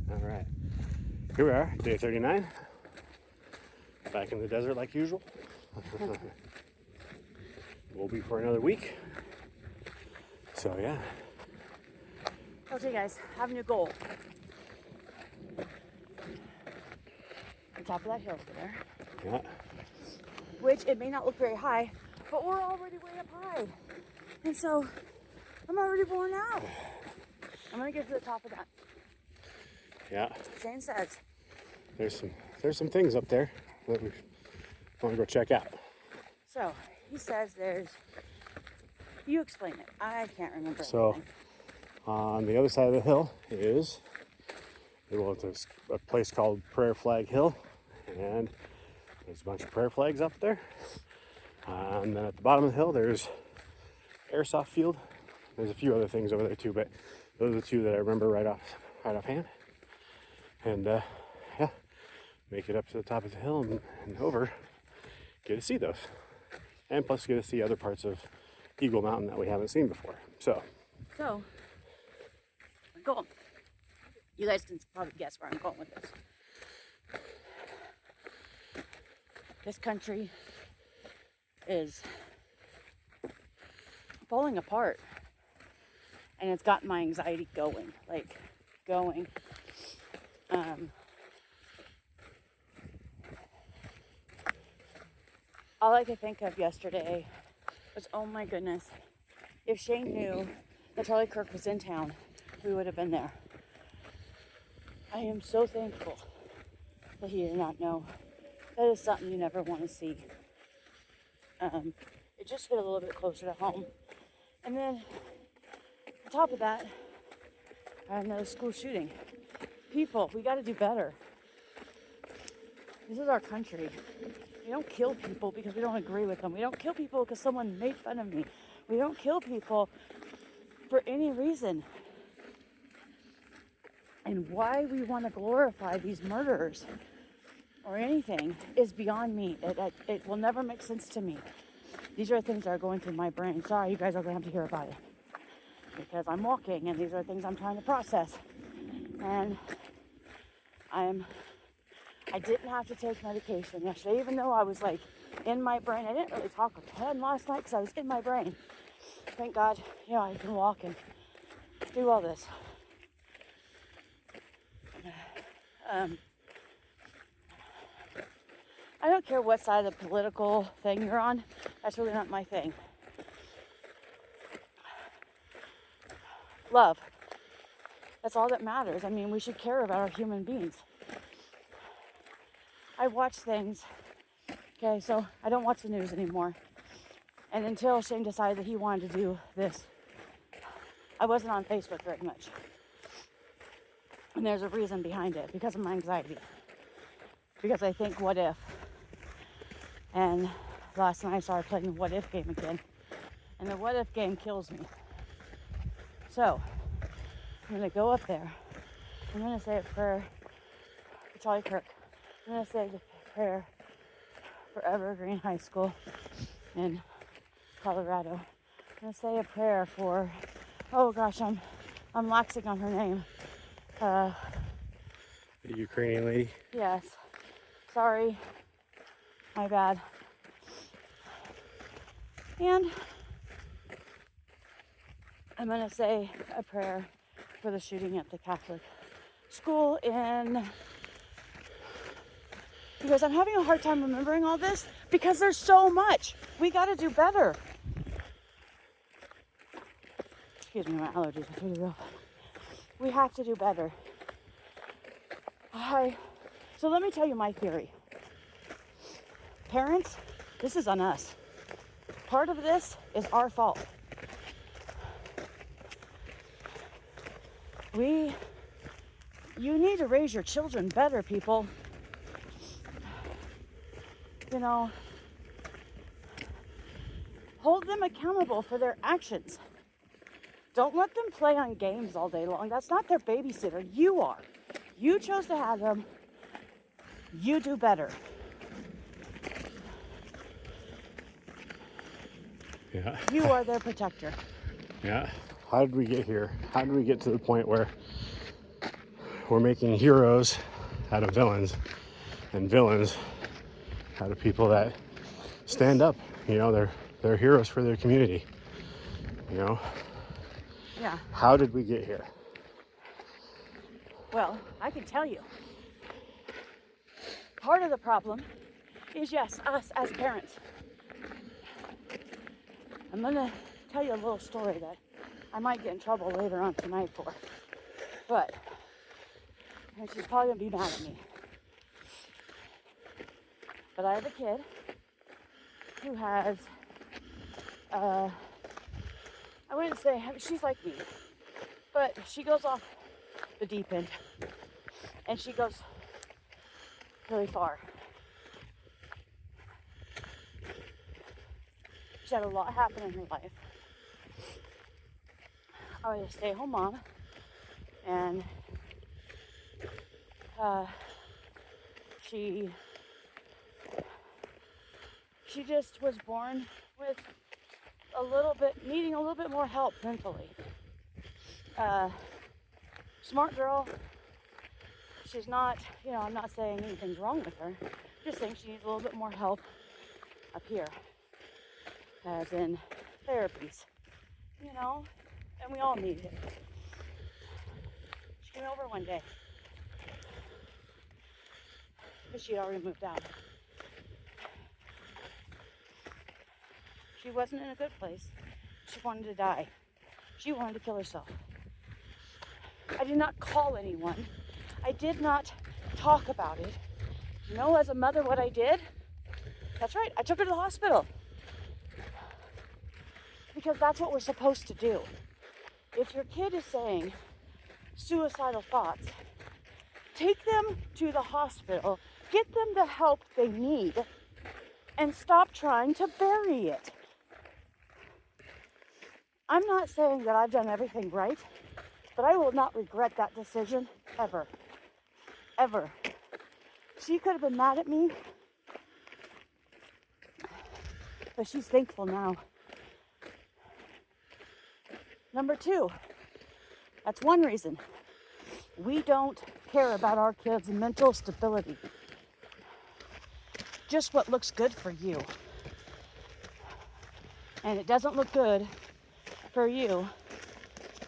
All right, here we are, day 39. Back in the desert like usual. We'll be for another week. So yeah. Okay guys, I have a new goal. On top of that hill there. Yeah. Which it may not look very high, but we're already way up high. And so I'm already worn out. I'm gonna get to the top of that. Yeah. Shane says There's some things up there that we want to go check out. so. He says there's. You explain it. I can't remember. So anything. on the other side of the hill is there's a place called Prayer Flag Hill, and there's a bunch of prayer flags up there. And then at the bottom of the hill there's airsoft field. There's a few other things over there too, but those are the two that I remember right offhand. And yeah, make it up to the top of the hill and over, get to see those. And plus get to see other parts of Eagle Mountain that we haven't seen before. So, go. You guys can probably guess where I'm going with this. This country is falling apart. And it's gotten my anxiety going. All I could think of yesterday was, oh my goodness, if Shane knew that Charlie Kirk was in town, we would have been there. I am so thankful that he did not know. That is something you never want to see. It just hit a little bit closer to home. And then, on top of that, I had another school shooting. People, we got to do better. This is our country. We don't kill people because we don't agree with them. We don't kill people because someone made fun of me. We don't kill people for any reason. And why we want to glorify these murderers or anything is beyond me. It will never make sense to me. These are things that are going through my brain. Sorry, you guys are going to have to hear about it. Because I'm walking and these are things I'm trying to process. And I didn't have to take medication yesterday, even though I was like in my brain. I didn't really talk with Ted last night because I was in my brain. Thank God, I can walk and do all this. I don't care what side of the political thing you're on. That's really not my thing. Love. That's all that matters. I mean, we should care about our human beings. I watch things. Okay, so I don't watch the news anymore. And until Shane decided that he wanted to do this, I wasn't on Facebook very much. And there's a reason behind it, because of my anxiety. Because I think, what if? And last night I started playing the what if game again. And the what if game kills me. So, I'm going to go up there. I'm going to say a prayer for Charlie Kirk. I'm going to say the prayer for Evergreen High School in Colorado. I'm going to say a prayer for, oh gosh, I'm laxing on her name. the Ukrainian lady. Yes. Sorry. My bad. And I'm going to say a prayer for the shooting at the Catholic school because I'm having a hard time remembering all this because there's so much. We got to do better. Excuse me, my allergies are pretty real. We have to do better. So let me tell you my theory. Parents, this is on us. Part of this is our fault. You need to raise your children better, people. Hold them accountable for their actions. Don't let them play on games all day long. That's not their babysitter. You are. You chose to have them. You do better. Yeah. You are their protector. Yeah. How did we get here? How did we get to the point where we're making heroes out of villains, and villains out of people that stand up. You know, they're heroes for their community. You know, Yeah. how did we get here? Well, I can tell you. Part of the problem is, yes, us as parents. I'm gonna tell you a little story that I might get in trouble later on tonight for. But, and she's probably gonna be mad at me. But I have a kid who has, I wouldn't say, she's like me, but she goes off the deep end, and she goes really far. She had a lot happen in her life. I was a stay-at-home mom, and she just was born with needing a little bit more help mentally. Smart girl. She's not, I'm not saying anything's wrong with her. Just saying she needs a little bit more help up here, as in therapies, and we all need it. She came over one day, because she had already moved out. She wasn't in a good place. She wanted to die. She wanted to kill herself. I did not call anyone. I did not talk about it. As a mother, what I did? That's right, I took her to the hospital. Because that's what we're supposed to do. If your kid is saying suicidal thoughts, take them to the hospital, get them the help they need, and stop trying to bury it. I'm not saying that I've done everything right, but I will not regret that decision ever. Ever. She could have been mad at me, but she's thankful now. Number 2, that's one reason. We don't care about our kids' mental stability. Just what looks good for you. And it doesn't look good for you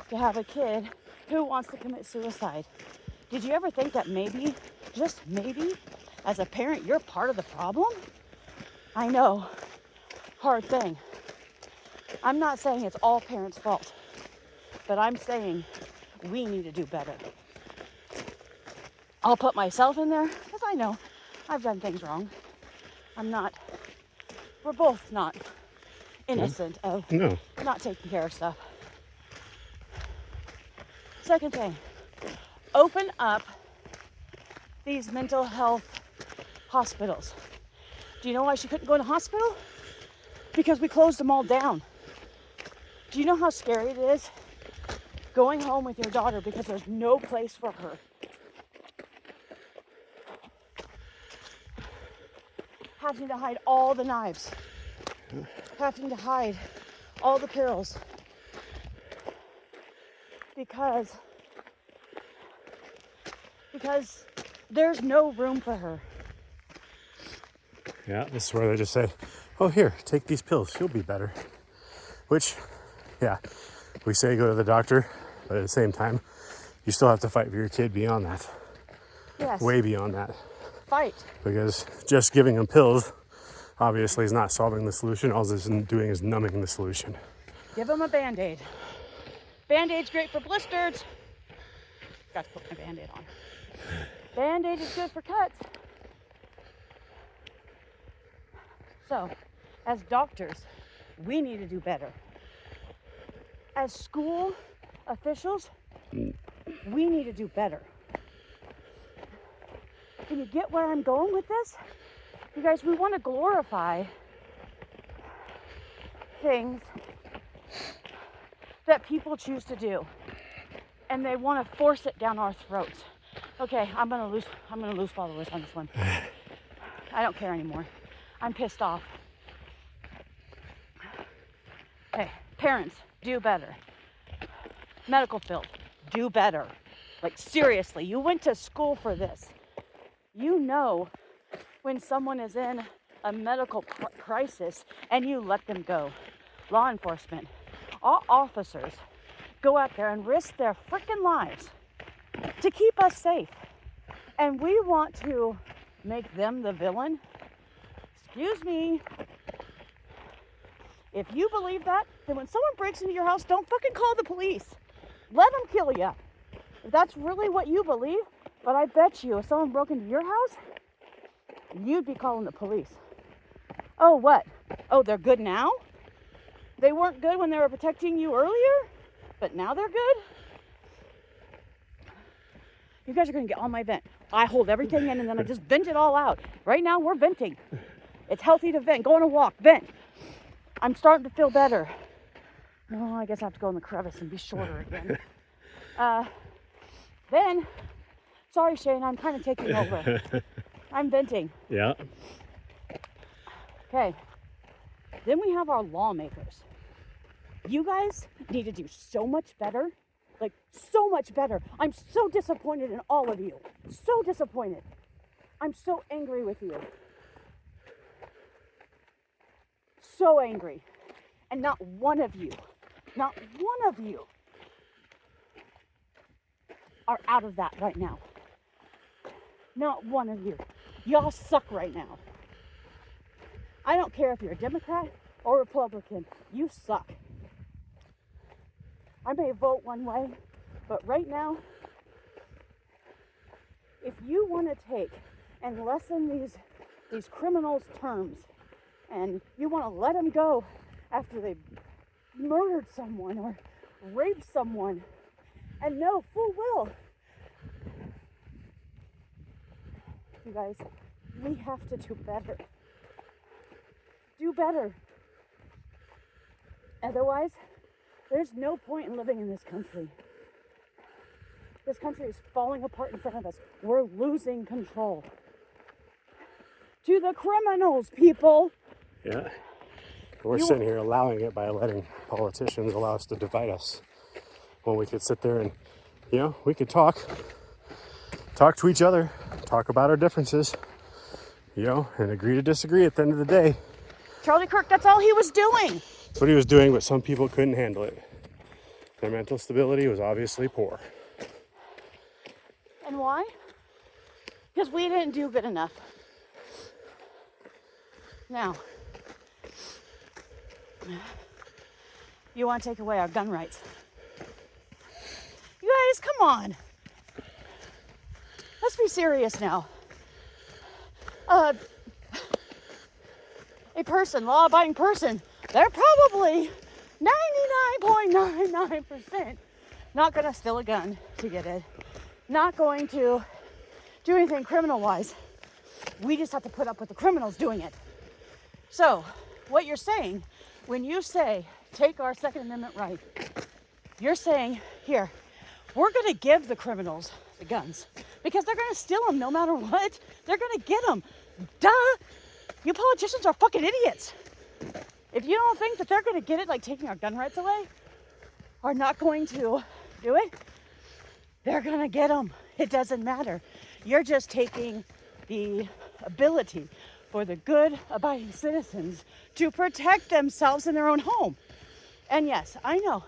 to have a kid who wants to commit suicide. Did you ever think that maybe, just maybe, as a parent, you're part of the problem? I know, hard thing. I'm not saying it's all parents' fault, but I'm saying we need to do better. I'll put myself in there, because I know I've done things wrong. We're both not innocent of not taking care of stuff. Second thing, open up these mental health hospitals. Do you know why she couldn't go in the hospital? Because we closed them all down. Do you know how scary it is going home with your daughter because there's no place for her? Having to hide all the knives. Having to hide all the pills. Because there's no room for her. Yeah, this is where they just say, oh, here, take these pills, you'll be better. Which, yeah, we say go to the doctor, but at the same time, you still have to fight for your kid beyond that. Yes. Way beyond that. Fight. Because just giving them pills obviously is not solving the solution. All this is doing is numbing the solution. Give them a Band-Aid. Band-Aid's great for blisters. Got to put my Band-Aid on. Band-Aid is good for cuts. So, as doctors, we need to do better. As school officials, we need to do better. Can you get where I'm going with this? You guys, we want to glorify things that people choose to do, and they want to force it down our throats. Okay, I'm gonna lose followers on this one. I don't care anymore. I'm pissed off. Hey, parents, do better. Medical field, do better. Like, seriously, you went to school for this. You know when someone is in a medical crisis and you let them go. Law enforcement, all officers go out there and risk their freaking lives to keep us safe. And we want to make them the villain? Excuse me. If you believe that, then when someone breaks into your house, don't fucking call the police. Let them kill you. If that's really what you believe, but I bet you if someone broke into your house, you'd be calling the police. Oh, what? Oh, they're good now? They weren't good when they were protecting you earlier, but now they're good? You guys are going to get on my vent. I hold everything in and then I just vent it all out. Right now, we're venting. It's healthy to vent. Go on a walk. Vent. I'm starting to feel better. No, I guess I have to go in the crevice and be shorter again. Then, sorry, Shane, I'm kind of taking over. I'm venting. Yeah. Okay. Then we have our lawmakers. You guys need to do so much better. Like, so much better. I'm so disappointed in all of you. So disappointed. I'm so angry with you. So angry. And not one of you are out of that right now. Not one of you. Y'all suck right now. I don't care if you're a Democrat or Republican. You suck. I may vote one way, but right now, if you want to take and lessen these criminals' terms, and you want to let them go after they murdered someone or raped someone, and know full well, you guys, we have to do better. Do better. Otherwise, there's no point in living in this country. This country is falling apart in front of us. We're losing control. To the criminals, people. Yeah. We're sitting here allowing it by letting politicians allow us to divide us. When we could sit there and, we could talk to each other, talk about our differences, and agree to disagree at the end of the day. Charlie Kirk, that's all he was doing. That's what he was doing, but some people couldn't handle it. Their mental stability was obviously poor. And why? Because we didn't do good enough. Now, you want to take away our gun rights. You guys, come on. Let's be serious now. A person, law-abiding person, they're probably 99.99% not going to steal a gun to get it. Not going to do anything criminal-wise. We just have to put up with the criminals doing it. So, what you're saying, when you say, take our Second Amendment right, you're saying, here, we're going to give the criminals the guns because they're going to steal them no matter what. They're going to get them. Duh! You politicians are fucking idiots. If you don't think that they're going to get it, like taking our gun rights away, or not going to do it, they're going to get them. It doesn't matter. You're just taking the ability for the good, abiding citizens to protect themselves in their own home. And yes, I know,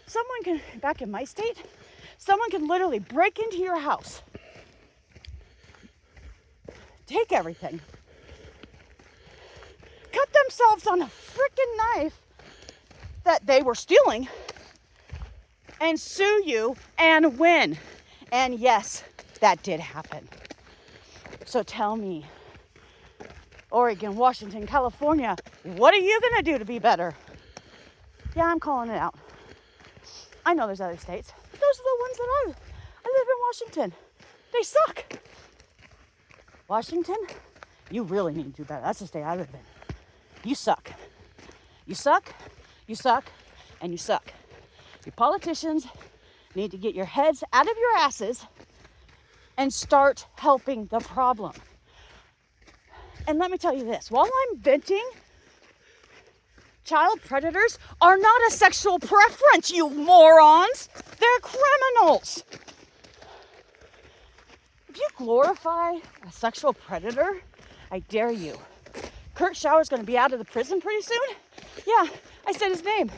someone can, back in my state, someone can literally break into your house, take everything, cut themselves on a freaking knife that they were stealing, and sue you and win. And yes, that did happen. So tell me, Oregon, Washington, California, what are you going to do to be better? Yeah, I'm calling it out. I know there's other states, but those are the ones that I live in Washington. They suck. Washington, you really need to do better. That's the state I live in. You suck. You suck, you suck, and you suck. Your politicians need to get your heads out of your asses and start helping the problem. And let me tell you this, while I'm venting, child predators are not a sexual preference, you morons. They're criminals. glorify a sexual predator? I dare you. Kurt Schauer's going to be out of the prison pretty soon? Yeah, I said his name,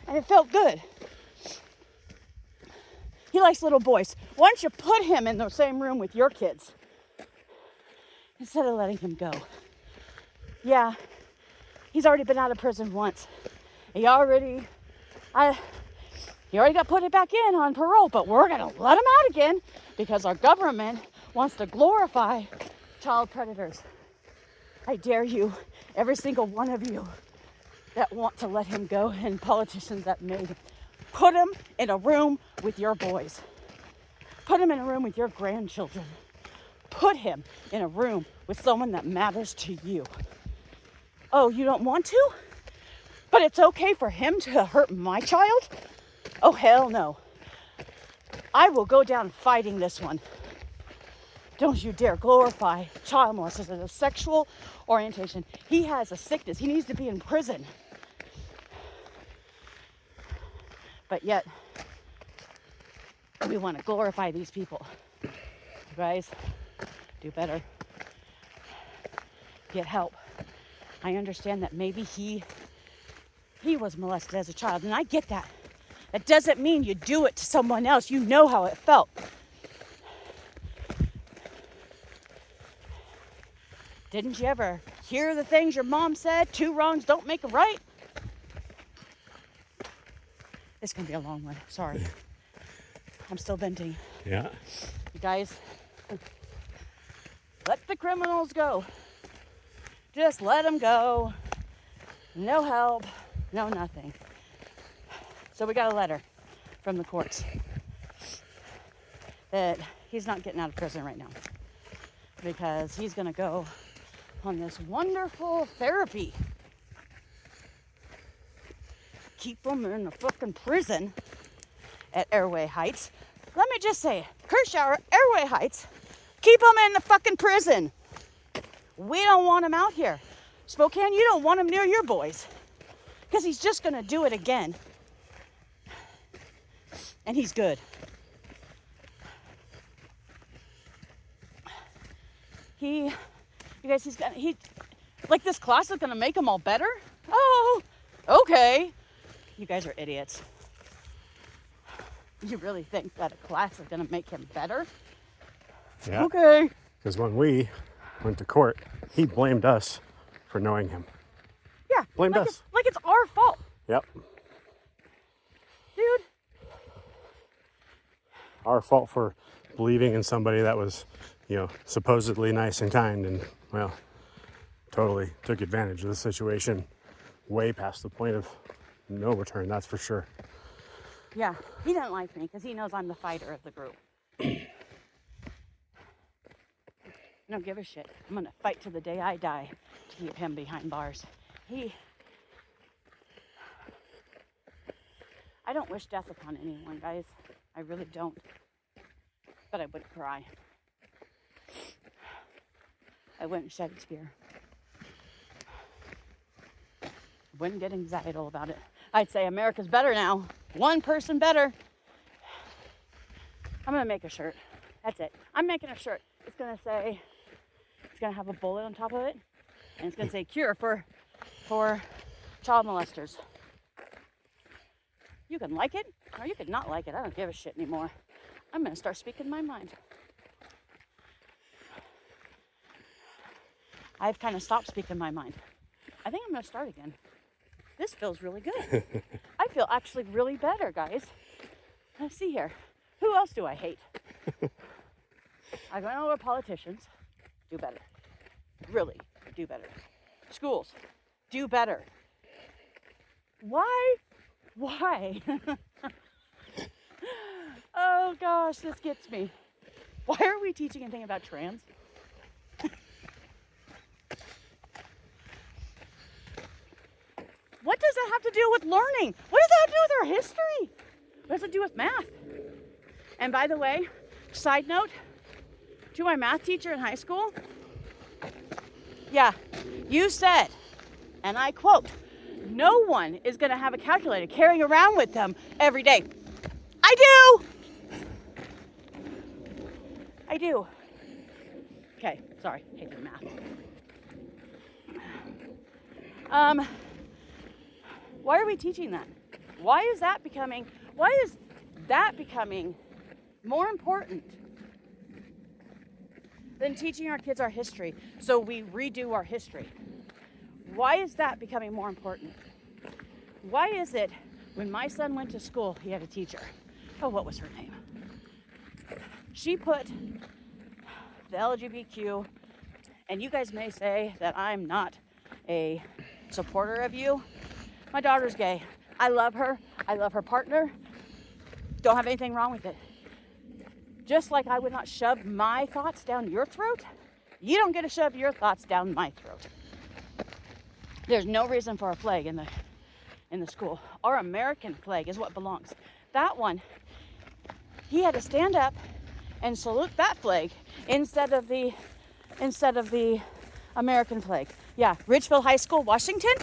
and it felt good. He likes little boys. Why don't you put him in the same room with your kids instead of letting him go? Yeah, he's already been out of prison once. He already got put back in on parole, but we're going to let him out again because our government wants to glorify child predators. I dare you, every single one of you that want to let him go and politicians that made him, put him in a room with your boys. Put him in a room with your grandchildren. Put him in a room with someone that matters to you. Oh, you don't want to? But it's okay for him to hurt my child? Oh, hell no. I will go down fighting this one. Don't you dare glorify child molesters as a sexual orientation. He has a sickness. He needs to be in prison. But yet, we want to glorify these people. You guys, do better. Get help. I understand that maybe he was molested as a child, and I get that. That doesn't mean you do it to someone else. You know how it felt. Didn't you ever hear the things your mom said? 2 wrongs don't make a right. It's going to be a long one. Sorry. I'm still venting. Yeah. You guys, let the criminals go. Just let them go. No help. No nothing. So we got a letter from the courts that he's not getting out of prison right now because he's going to go on this wonderful therapy. Keep him in the fucking prison at Airway Heights. Let me just say, Kurt Schauer, Airway Heights, keep him in the fucking prison. We don't want him out here. Spokane, you don't want him near your boys because he's just going to do it again. And he's good. He's like this class is gonna make them all better? Oh, okay. You guys are idiots. You really think that a class is gonna make him better? Yeah. Okay. Because when we went to court, he blamed us for knowing him. Yeah. Blamed us. Like it's our fault. Yep. Dude. Our fault for believing in somebody that was, supposedly nice and kind, and, well, totally took advantage of the situation way past the point of no return, that's for sure. Yeah, he didn't like me because he knows I'm the fighter of the group. I don't give a shit. I'm going to fight to the day I die to keep him behind bars. I don't wish death upon anyone, guys. I really don't. But I wouldn't cry. I wouldn't shed a tear. I wouldn't get anxiety about it. I'd say America's better now. One person better. I'm going to make a shirt. That's it. I'm making a shirt. It's going to have a bullet on top of it. And it's going to say cure for child molesters. You can like it or you can not like it. I don't give a shit anymore. I'm going to start speaking my mind. I've kind of stopped speaking my mind. I think I'm going to start again. This feels really good. I feel actually really better, guys. Let's see here. Who else do I hate? I don't know what politicians do better. Really do better. Schools do better. Why? Oh gosh, this gets me. Why are we teaching anything about trans? What does that have to do with learning? What does that have to do with our history? What does it do with math? And by the way, side note, to my math teacher in high school, yeah, you said, and I quote, no one is going to have a calculator carrying around with them every day. I do. Okay, sorry, hated math. Why are we teaching that? Why is that becoming more important than teaching our kids our history so we redo our history? Why is that becoming more important? Why is it when my son went to school, he had a teacher? Oh, what was her name? She put the LGBTQ, and you guys may say that I'm not a supporter of you. My daughter's gay. I love her. I love her partner. Don't have anything wrong with it. Just like I would not shove my thoughts down your throat, you don't get to shove your thoughts down my throat. There's no reason for a flag in the school. Our American flag is what belongs. That one, he had to stand up and salute that flag instead of the American flag. Yeah, Ridgeville High School, Washington.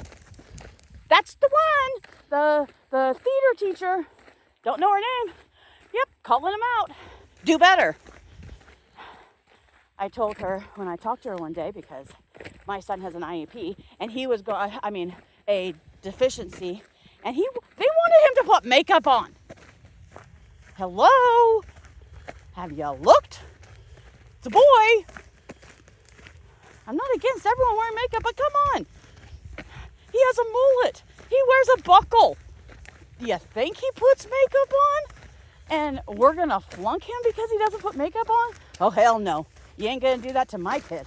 That's the one. The theater teacher. Don't know her name. Yep, calling him out. Do better. I told her when I talked to her one day, because my son has an IEP and he was a deficiency, and they wanted him to put makeup on. Hello? Have you looked? It's a boy. I'm not against everyone wearing makeup, but come on. He has a mullet. He wears a buckle. Do you think he puts makeup on? And we're gonna flunk him because he doesn't put makeup on? Oh, hell no. You ain't gonna do that to my kid.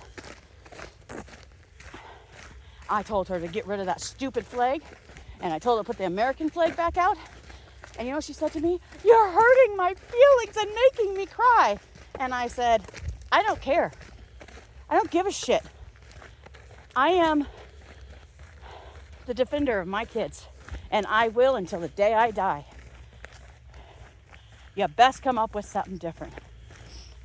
I told her to get rid of that stupid flag, and I told her to put the American flag back out. And you know what she said to me? You're hurting my feelings and making me cry. And I said, I don't care. I don't give a shit. I am the defender of my kids, and I will until the day I die. You best come up with something different.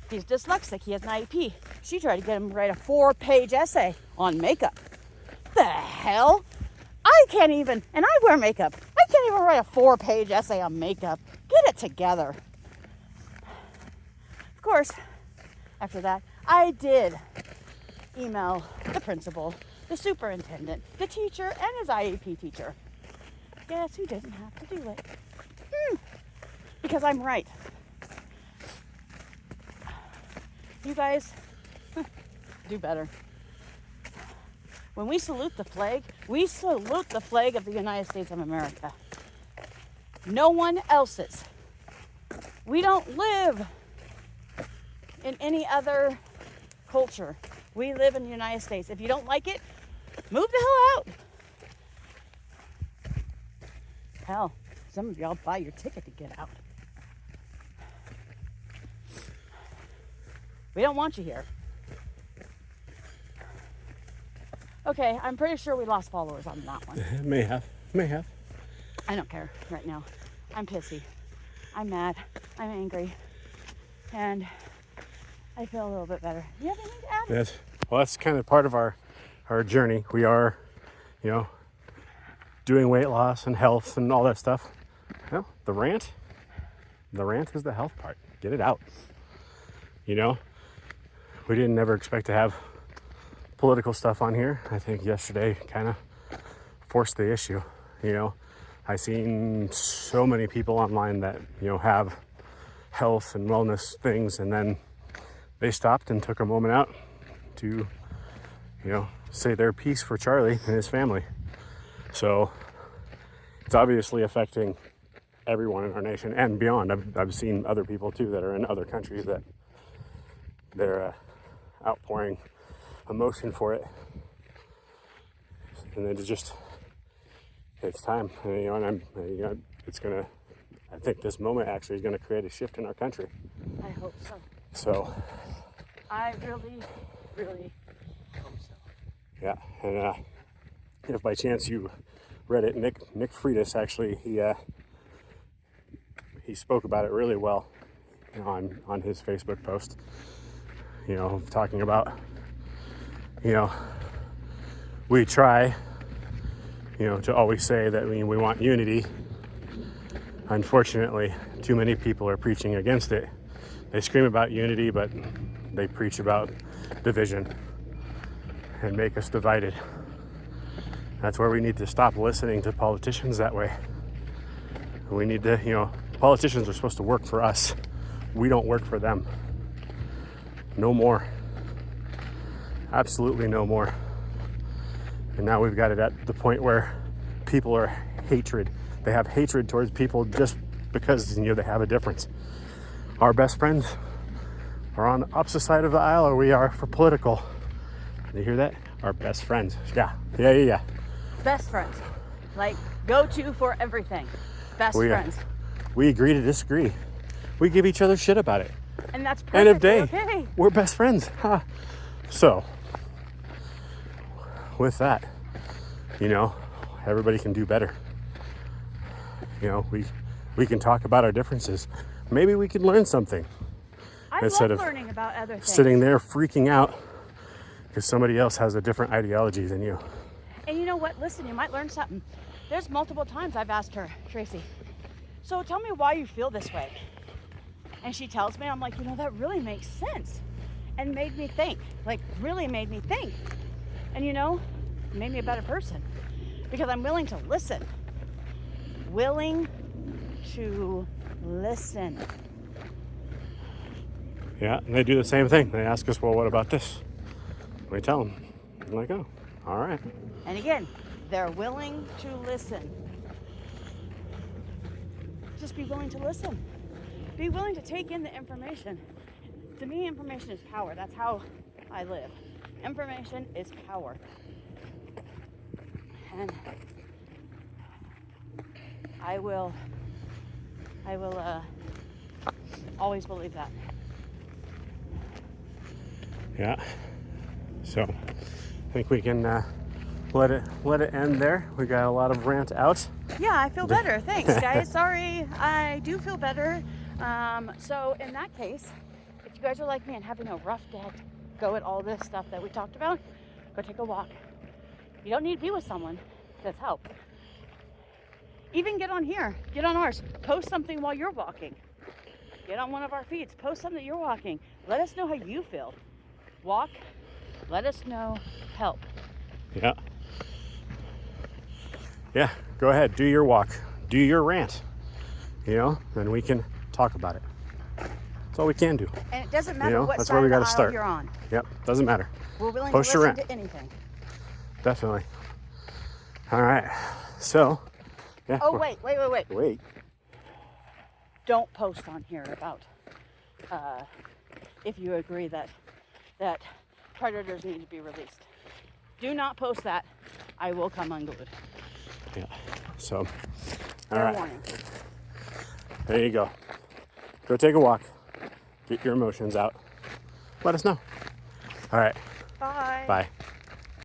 He's dyslexic. He has an IEP. She tried to get him to write a 4-page essay on makeup. The hell? I can't even, and I wear makeup. I can't even write a 4-page essay on makeup. Get it together. Of course, after that, I did email the principal, the superintendent, the teacher, and his IEP teacher. Guess who didn't have to do it? Because I'm right. You guys, do better. When we salute the flag of the United States of America. No one else's. We don't live in any other culture. We live in the United States. If you don't like it, move the hell out. Hell, some of y'all buy your ticket to get out. We don't want you here. Okay, I'm pretty sure we lost followers on that one. May have. I don't care right now. I'm pissy. I'm mad. I'm angry. And I feel a little bit better. Do you have anything to add? Yes. Well, that's kind of part of our journey. We are, doing weight loss and health and all that stuff. Well, the rant is the health part. Get it out. We didn't ever expect to have political stuff on here. I think yesterday kind of forced the issue. I seen so many people online that have health and wellness things, and then they stopped and took a moment out to say their piece for Charlie and his family. So it's obviously affecting everyone in our nation and beyond. I've seen other people too that are in other countries that they're outpouring emotion for it, and then it's time. And I think this moment actually is gonna create a shift in our country. I hope so. So I really, really hope so. Yeah, and if by chance you read it, Nick Freitas actually he spoke about it really well on his Facebook post. Talking about we try to always say that we want unity. Unfortunately, too many people are preaching against it. They scream about unity, but they preach about division and make us divided. That's where we need to stop listening to politicians that way. We need to, politicians are supposed to work for us. We don't work for them. No more. Absolutely no more. And now we've got it at the point where people are hatred. They have hatred towards people just because, they have a difference. Our best friends are on the opposite side of the aisle, or we are for political. You hear that? Our best friends. Yeah. Best friends. Like, go-to for everything. Best friends. We agree to disagree. We give each other shit about it. And that's perfect. End of day. Okay. We're best friends. Huh? So, with that, everybody can do better. We can talk about our differences. Maybe we could learn something. I instead love of learning about other things. Sitting there freaking out because somebody else has a different ideology than you. And you know what? Listen, you might learn something. There's multiple times I've asked her, Tracy, so tell me why you feel this way. And she tells me, I'm like, that really makes sense. And made me think, really made me think. And made me a better person. Because I'm willing to listen. Willing to listen. Yeah, and they do the same thing. They ask us, well, what about this? We tell them. I'm like, oh, all right. And again, they're willing to listen. Just be willing to listen. Be willing to take in the information. To me, information is power. That's how I live. Information is power. And I will always believe that. Yeah. So I think we can let it end there. We got a lot of rant out. Yeah, I feel better. Thanks, guys. Sorry, I do feel better. So in that case, if you guys are like me and having a rough day, go at all this stuff that we talked about, go take a walk. You don't need to be with someone. That's help. Even get on here, get on ours, post something while you're walking. Get on one of our feeds, post something that you're walking. Let us know how you feel. Walk, let us know, help. Yeah. Yeah, go ahead, do your walk, do your rant, then we can talk about it. That's all we can do. And it doesn't matter what that's side where we of the gotta aisle start. you're on. Yep, doesn't matter. We're willing Post to your listen rant. to anything. Definitely. All right, so, yeah. Oh, wait. Wait. Don't post on here about if you agree that predators need to be released. Do not post that. I will come unglued. Yeah, so, all Fair right. warning. There you go. Go take a walk. Get your emotions out. Let us know. All right. Bye. Bye.